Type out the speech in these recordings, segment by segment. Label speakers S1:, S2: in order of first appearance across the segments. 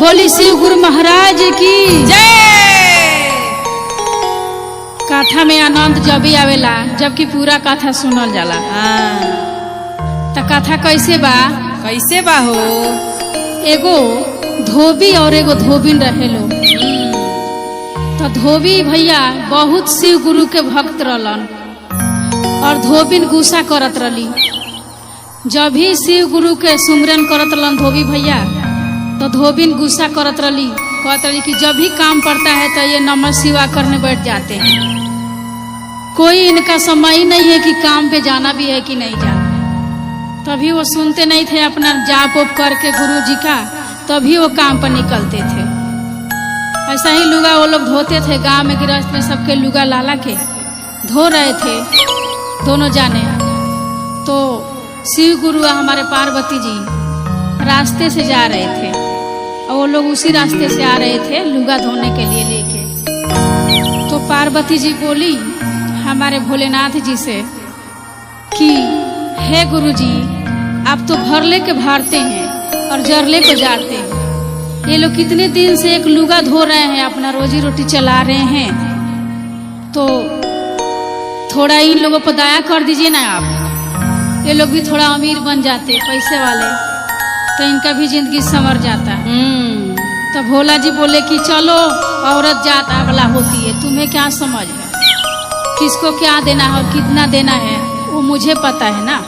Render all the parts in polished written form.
S1: बोली शिव गुरु महाराज की
S2: जय।
S1: कथा में आनंद जब भी आवेला जबकि पूरा कथा सुनल जाला। त कथा कैसे बा?
S2: कैसे बा हो?
S1: एगो धोबी और एगो धोबिन रहेलो। तो धोबी भैया बहुत शिव गुरु के भक्त रहलन और धोबिन गुस्सा करत रही। जब भी शिव गुरु के सुमरन करत रहलन धोबी भैया, तो धोबिन गुस्सा करत रही, कहत रही कि जब भी काम पड़ता है तो ये नमः शिवा करने बैठ जाते हैं। कोई इनका समय ही नहीं है कि काम पे जाना भी है कि नहीं जाना। तभी वो सुनते नहीं थे, अपना जाप उप करके गुरु जी का, तभी वो काम पर निकलते थे। ऐसा ही लुगा वो लोग धोते थे, गांव में गृहस्थ में सबके लुगा लाला के धो रहे थे दोनों जाने। तो शिव गुरु हमारे पार्वती जी रास्ते से जा रहे थे और वो लोग उसी रास्ते से आ रहे थे लुगा धोने के लिए लेके। तो पार्वती जी बोली हमारे भोलेनाथ जी से कि हे गुरु जी, आप तो भरले के भरते हैं और जरले को जाते हैं। ये लोग कितने दिन से एक लुगा धो रहे हैं, अपना रोजी रोटी चला रहे हैं। तो थोड़ा इन लोगों पर दया कर दीजिए ना आप। ये लोग भी थोड़ा अमीर बन जाते, पैसे वाले, तो इनका भी जिंदगी संवर जाता। तो भोला जी बोले कि चलो, औरत जात अबला होती है, तुम्हें क्या समझ है, किसको क्या देना है और कितना देना है वो मुझे पता है ना।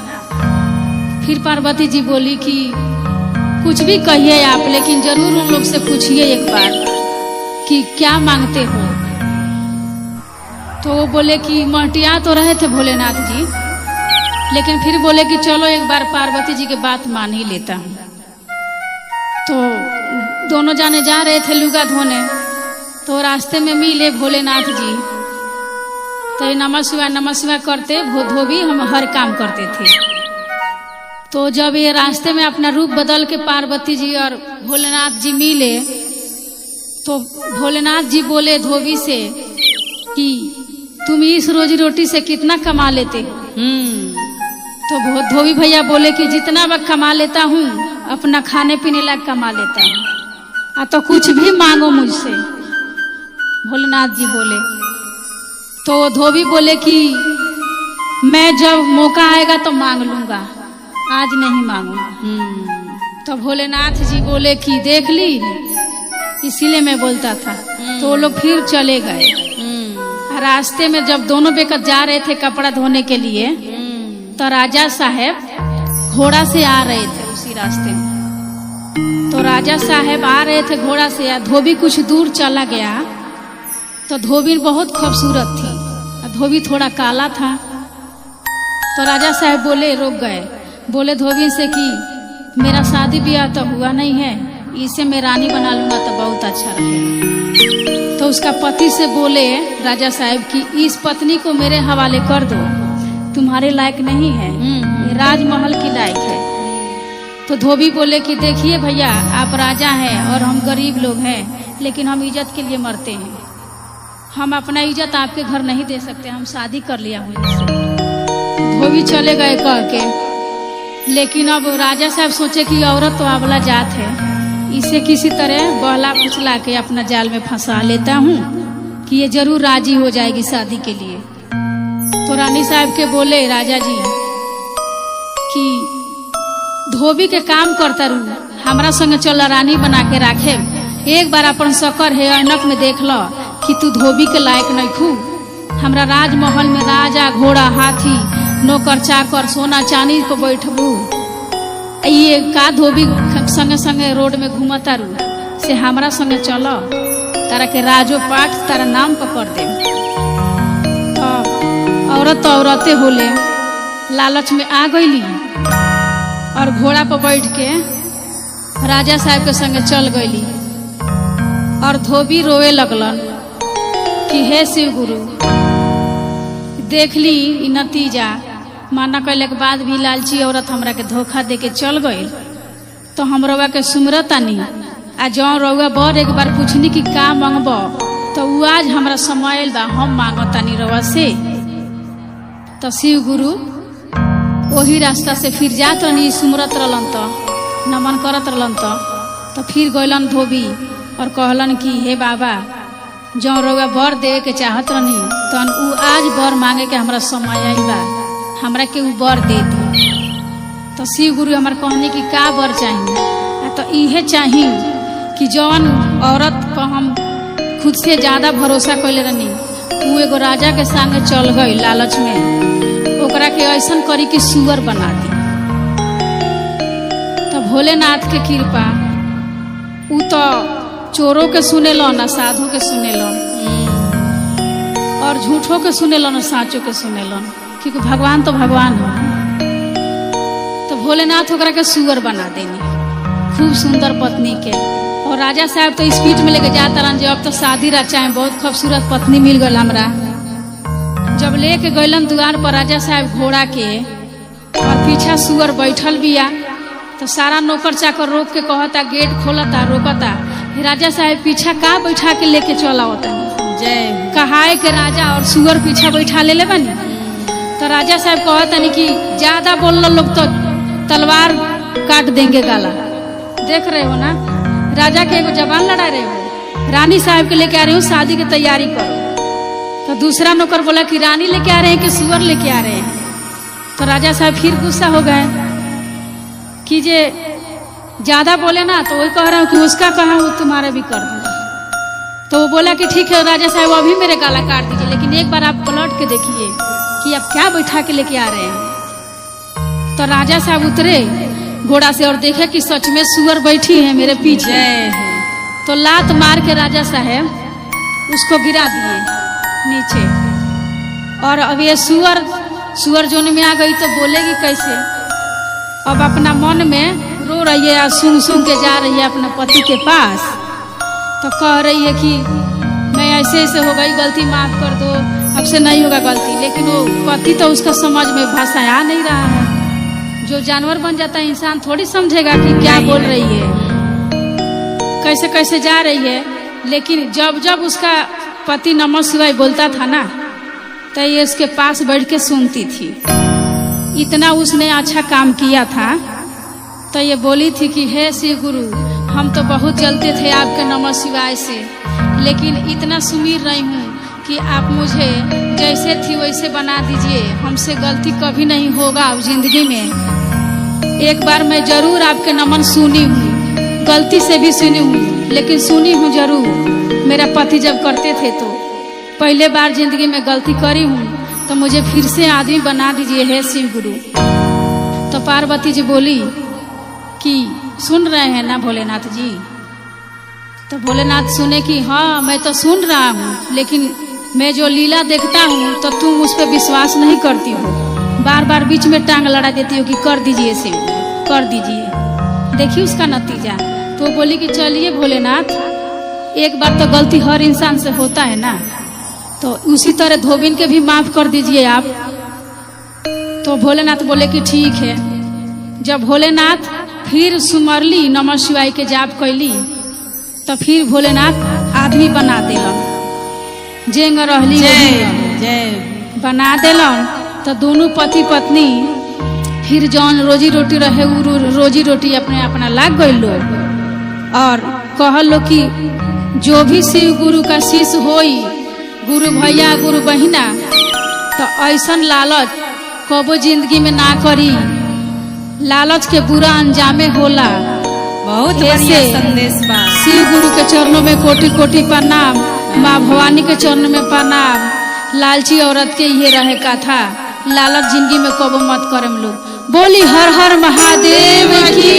S1: फिर पार्वती जी बोली कि कुछ भी कहिए आप, लेकिन जरूर उन लोग से पूछिए एक बार कि क्या मांगते हो। तो वो बोले कि मटिया तो रहे थे भोलेनाथ जी, लेकिन फिर बोले कि चलो एक बार पार्वती जी की बात मान ही लेता हूँ। तो दोनों जाने जा रहे थे लुगा धोने, तो रास्ते में मिले भोलेनाथ जी। तो नमः शिवाय करते धोबी हम हर काम करते थे। तो जब ये रास्ते में अपना रूप बदल के पार्वती जी और भोलेनाथ जी मिले, तो भोलेनाथ जी बोले धोबी से कि तुम इस रोजी रोटी से कितना कमा लेते हो? तो धोबी भैया बोले कि जितना वक्त कमा लेता हूँ अपना खाने पीने लायक कमा लेता हूँ, तो कुछ भी मांगो मुझसे, भोलेनाथ जी बोले। तो धोबी बोले कि मैं जब मौका आएगा तो मांग लूंगा, आज नहीं मांगूंगा। तो भोलेनाथ जी बोले कि देख ली, इसीलिए मैं बोलता था। तो वो लोग फिर चले गए। रास्ते में जब दोनों बेकत जा रहे थे कपड़ा धोने के लिए, तो राजा साहब घोड़ा से आ रहे थे उसी रास्ते में। तो राजा साहब आ रहे थे घोड़ा से, या धोबी कुछ दूर चला गया। तो धोबी बहुत खूबसूरत थी, धोबी थोड़ा काला था। तो राजा साहब बोले, रोक गए, बोले धोबी से कि मेरा शादी ब्याह तो हुआ नहीं है, इसे मैं रानी बना लूंगा तो बहुत अच्छा रहेगा। तो उसका पति से बोले राजा साहब कि इस पत्नी को मेरे हवाले कर दो, तुम्हारे लायक नहीं है, ये राजमहल की लायक है। तो धोबी बोले कि देखिए भैया, आप राजा हैं और हम गरीब लोग हैं, लेकिन हम इज्जत के लिए मरते हैं। हम अपना इज्जत आपके घर नहीं दे सकते, हम शादी कर लिया हूँ इससे। धोबी चले गए कह के। लेकिन अब राजा साहब सोचे कि औरत तो अबला जात है, इसे किसी तरह बहला फुसला के अपना जाल में फंसा लेता हूँ कि ये जरूर राजी हो जाएगी शादी के लिए। तो रानी साहब के बोले राजा जी कि धोबी के काम करता रू, हमरा संग चल रानी बना के राखे। एक बार अपन शक्कर है ऐनक में देख लो कि तू धोबी के लायक नहीं खू। हमरा राजमहल में राजा घोड़ा हाथी नौकर चाकर सोना चांदी को बैठबू, ये का धोबी संगे संगे रोड में घूमता रू से हमरा संगे चलो, तारा के राजो पाठ तारा नाम पकड़ दे। औरत तो औरतें होले, लालच में आ गईली और घोड़ा पर बैठ के राजा साहब के संगे चल गईली। और धोबी रोए लगलन कि हे शिव गुरु, देख ली इ नतीजा, माना कैले के बाद भी लालची औरत हमरा के धोखा दे के चल गई। तो हम रउआ के सुमरतानी, आ जौन रउआ बर एक बार पूछनी कि का मांगब, तो उ आज हमरा समय बा, हम मांगतानी रउआ से। तो शिव गुरु वही रास्ता से फिर जात रहनी, सुमरत रहलन, तो नमन करत रहलन। तो फिर गइलन धोबी और कहलन कि हे बाबा जो रउआ बर देवे के चाहत रहनी तन उ आज बर मांगे के हमरा समय आई बा, हमरा के उ बर दे दी। तो शिव गुरु हमार कहने की का बर चाहिए, तो इहे चाहिए कि जौन औरत पर हम खुद से ज्यादा भरोसा कैले रहनी उ एगो राजा के संगे चल गई लालच में, ओकरा के ऐसन करी कि सुअर बना दी। तो भोलेनाथ के कृपा उ तो चोरों के सुनेलन आ साधु के सुनेलन और झूठों के सुनेलन और साचों के सुनेलन, क्योंकि भगवान तो भगवान हो। तो भोलेनाथ ओकरा के सुअर बना देनी, खूब सुंदर पत्नी के। और राजा साहब तो स्पीड में लेके जाता रहन जो अब तो शादी रचाए, बहुत खूबसूरत पत्नी मिल गई हमरा। जब लेके गइलन द्वार पर राजा साहब घोड़ा के और पीछा सुअर बैठल बिया, तो सारा नौकर चाकर रोक के कहता गेट खोलता रोकता, राजा साहब पीछा का बैठा के लेके चला होता
S2: जय
S1: कहाए के राजा और सुअर पीछा बैठा ले बनी। तो राजा साहब कहता नहीं कि ज्यादा बोलना लोग तो तलवार काट देंगे गाला। देख रहे हो ना, राजा के एगो जवान लड़ा रहे हो, रानी साहब के लेके आ रहे हो, शादी की तैयारी करो। तो दूसरा नौकर बोला कि रानी लेके आ रहे हैं कि सुअर लेके आ रहे हैं। तो राजा साहब फिर गुस्सा हो गए कि जे ज्यादा बोले ना तो वही कह रहा हूँ कि उसका कहा वो तुम्हारा भी कर दूंगा। तो वो बोला कि ठीक है राजा साहब अभी मेरे गाला काट दीजिए, लेकिन एक बार आप पलट के देखिए कि आप क्या बैठा के लेके आ रहे हैं। तो राजा साहब उतरे घोड़ा से और देखे कि सच में सुअर बैठी है मेरे पीछे। तो लात मार के राजा साहब उसको गिरा दिए नीचे। और अब ये सुअर जोन में आ गई तो बोलेगी कैसे। अब अपना मन में रो रही है, सूंघ सूंघ के जा रही है अपने पति के पास। तो कह रही है कि मैं ऐसे ऐसे हो गई, गलती माफ कर दो, अब से नहीं होगा गलती। लेकिन वो पति तो उसका समझ में भाषा आ नहीं रहा है। जो जानवर बन जाता है इंसान थोड़ी समझेगा कि क्या बोल रही है, कैसे कैसे जा रही है। लेकिन जब जब उसका पति नमः शिवाय बोलता था ना, तो ये उसके पास बैठ के सुनती थी। इतना उसने अच्छा काम किया था। तो ये बोली थी कि हे शिव गुरु, हम तो बहुत जलते थे आपके नमः शिवाय से, लेकिन इतना सुमीर रही हूँ कि आप मुझे जैसे थी वैसे बना दीजिए, हमसे गलती कभी नहीं होगा अब जिंदगी में। एक बार मैं जरूर आपके नमन सुनी हूँ, गलती से भी सुनी हूँ, लेकिन सुनी हूँ जरूर। मेरा पति जब करते थे तो पहले बार जिंदगी में गलती करी हूँ, तो मुझे फिर से आदमी बना दीजिए हे शिव गुरु। तो पार्वती जी बोली कि सुन रहे हैं ना भोलेनाथ जी। तो भोलेनाथ सुने कि हाँ मैं तो सुन रहा हूँ, लेकिन मैं जो लीला देखता हूँ तो तुम उस पर विश्वास नहीं करती हो, बार बार बीच में टांग लड़ा देती हो कि कर दीजिए शिव, कर दीजिए, देखिए उसका नतीजा। तो बोली कि चलिए भोलेनाथ, एक बार तो गलती हर इंसान से होता है ना, तो उसी तरह धोबिन के भी माफ कर दीजिए आप। तो भोलेनाथ बोले कि ठीक है। जब भोलेनाथ फिर सुमरली नमः शिवाय के जाप कैली, तो फिर भोलेनाथ आदमी बना दिलन, जेंग रहली बना दिलन। तो दोनों पति पत्नी फिर जौन रोजी रोटी रहे रोजी रोटी अपने अपना लाग गई लो। और कहल लो कि जो भी शिव गुरु का शिष्य होई, गुरु भैया गुरु बहिना, तो ऐसन लालच कबो जिंदगी में ना करी। लालच के बुरा अंजामे होला।
S2: बहुत बढ़िया संदेश बा।
S1: शिव गुरु के चरणों में कोटि कोटि प्रणाम, माँ भवानी के चरणों में प्रणाम। लालची औरत के ये रहे कथा, लालच जिंदगी में कबो मत करम लोग। बोली हर हर महादेव की।